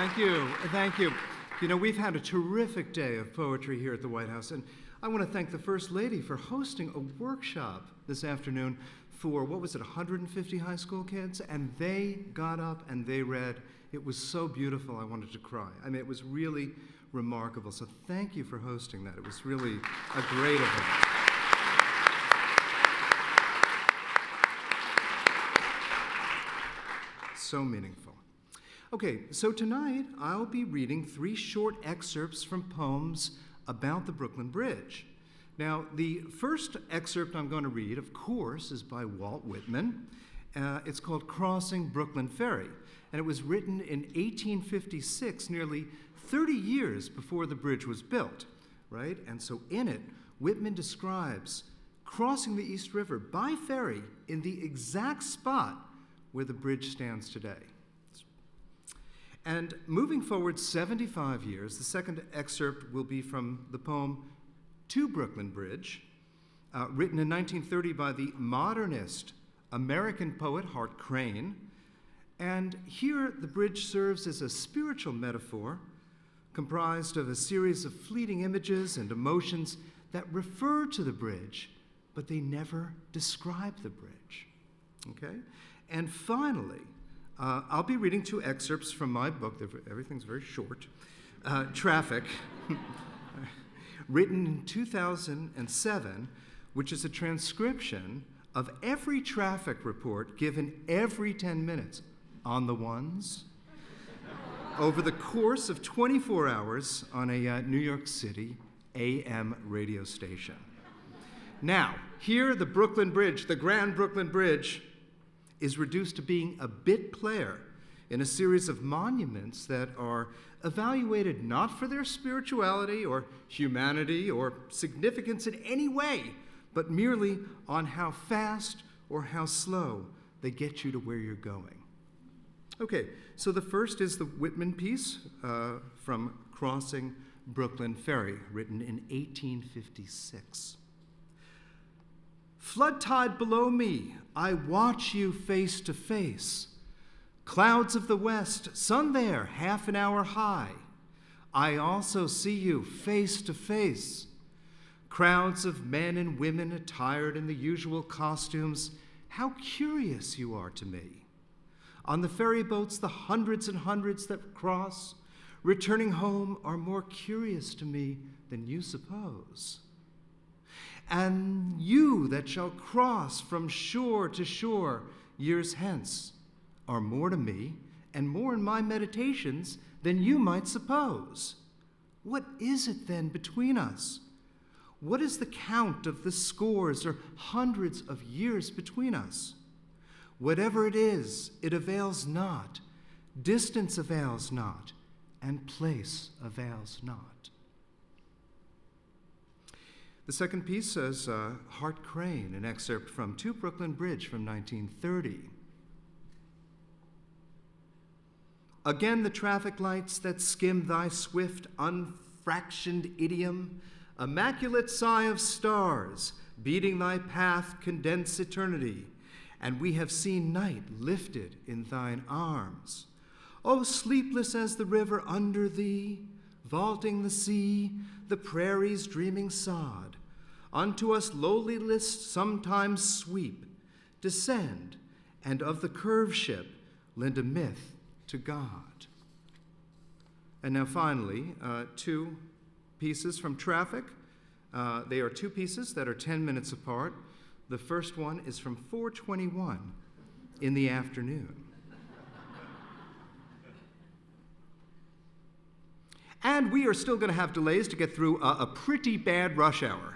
Thank you. Thank you. You know, we've had a terrific day of poetry here at the White House, and I want to thank the First Lady for hosting a workshop this afternoon for, 150 high school kids, and they got up and they read. It was so beautiful, I wanted to cry. I mean, it was really remarkable, so thank you for hosting that. It was really a great event. So meaningful. Okay, so tonight I'll be reading 3 short excerpts from poems about the Brooklyn Bridge. Now, the first excerpt I'm going to read, of course, is by Walt Whitman. It's called Crossing Brooklyn Ferry, and it was written in 1856, nearly 30 years before the bridge was built, right? And so in it, Whitman describes crossing the East River by ferry in the exact spot where the bridge stands today. And moving forward 75 years, the second excerpt will be from the poem To Brooklyn Bridge, written in 1930 by the modernist American poet Hart Crane. And here the bridge serves as a spiritual metaphor comprised of a series of fleeting images and emotions that refer to the bridge, but they never describe the bridge. Okay? And finally, I'll be reading 2 excerpts from my book. Everything's very short. Traffic, written in 2007, which is a transcription of every traffic report given every 10 minutes on the ones over the course of 24 hours on a New York City AM radio station. Now, here the Brooklyn Bridge, the Grand Brooklyn Bridge, is reduced to being a bit player in a series of monuments that are evaluated not for their spirituality or humanity or significance in any way, but merely on how fast or how slow they get you to where you're going. Okay, so the first is the Whitman piece from Crossing Brooklyn Ferry, written in 1856. Flood tide below me, I watch you face to face. Clouds of the west, sun there, half an hour high. I also see you face to face. Crowds of men and women attired in the usual costumes. How curious you are to me. On the ferry boats, the hundreds and hundreds that cross, returning home, are more curious to me than you suppose. And you that shall cross from shore to shore years hence are more to me and more in my meditations than you might suppose. What is it then between us? What is the count of the scores or hundreds of years between us? Whatever it is, it avails not. Distance avails not, and place avails not. The second piece is Hart Crane, an excerpt from To Brooklyn Bridge from 1930. Again the traffic lights that skim thy swift, unfractioned idiom, immaculate sigh of stars, beating thy path condense eternity, and we have seen night lifted in thine arms. O sleepless as the river under thee, vaulting the sea, the prairie's dreaming sod, unto us lowly lists sometimes sweep, descend, and of the curved ship lend a myth to God. And now finally, 2 pieces from Traffic. They are 2 pieces that are 10 minutes apart. The first one is from 4:21 in the afternoon. And we are still going to have delays to get through a pretty bad rush hour.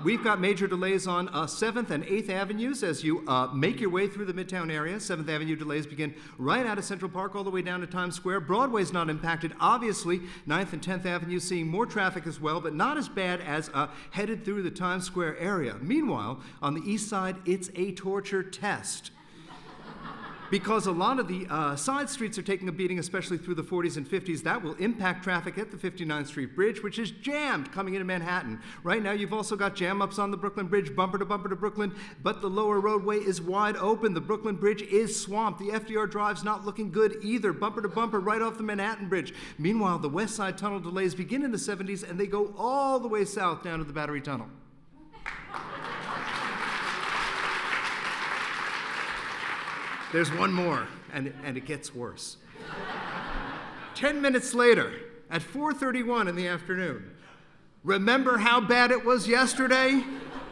We've got major delays on 7th and 8th Avenues as you make your way through the Midtown area. 7th Avenue delays begin right out of Central Park all the way down to Times Square. Broadway's not impacted. Obviously, 9th and 10th Avenue seeing more traffic as well, but not as bad as headed through the Times Square area. Meanwhile, on the east side, it's a torture test. because a lot of the side streets are taking a beating, especially through the 40s and 50s. That will impact traffic at the 59th Street Bridge, which is jammed coming into Manhattan. Right now, you've also got jam-ups on the Brooklyn Bridge, bumper to Brooklyn, but the lower roadway is wide open. The Brooklyn Bridge is swamped. The FDR Drive's not looking good either, bumper to bumper right off the Manhattan Bridge. Meanwhile, the West Side Tunnel delays begin in the 70s, and they go all the way south down to the Battery Tunnel. There's one more, and it gets worse. 10 minutes later, at 4:31 in the afternoon, remember how bad it was yesterday?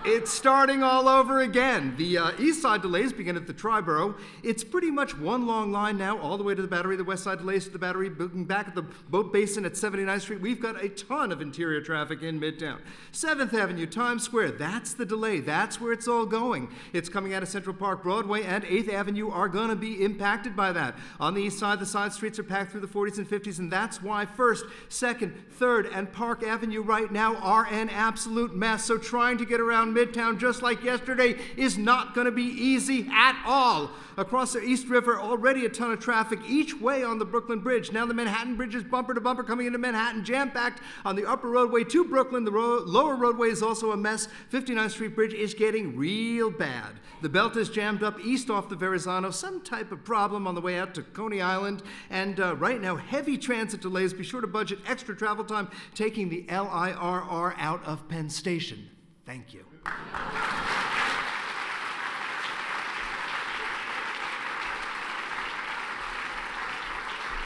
It's starting all over again. The east side delays begin at the Triborough. It's pretty much one long line now, all the way to the Battery. The west side delays to the Battery. Back at the Boat Basin at 79th Street, we've got a ton of interior traffic in Midtown. 7th Avenue, Times Square, that's the delay. That's where it's all going. It's coming out of Central Park. Broadway and 8th Avenue are going to be impacted by that. On the east side, the side streets are packed through the 40s and 50s, and that's why 1st, 2nd, 3rd, and Park Avenue right now are an absolute mess. So trying to get around Midtown just like yesterday is not going to be easy at all. Across the East River, already a ton of traffic each way on the Brooklyn Bridge. Now the Manhattan Bridge is bumper to bumper coming into Manhattan, jam-packed on the upper roadway to Brooklyn. The lower roadway is also a mess. 59th Street Bridge is getting real bad. The belt is jammed up east off the Verrazano, some type of problem on the way out to Coney Island. And right now, heavy transit delays. Be sure to budget extra travel time taking the LIRR out of Penn Station. Thank you.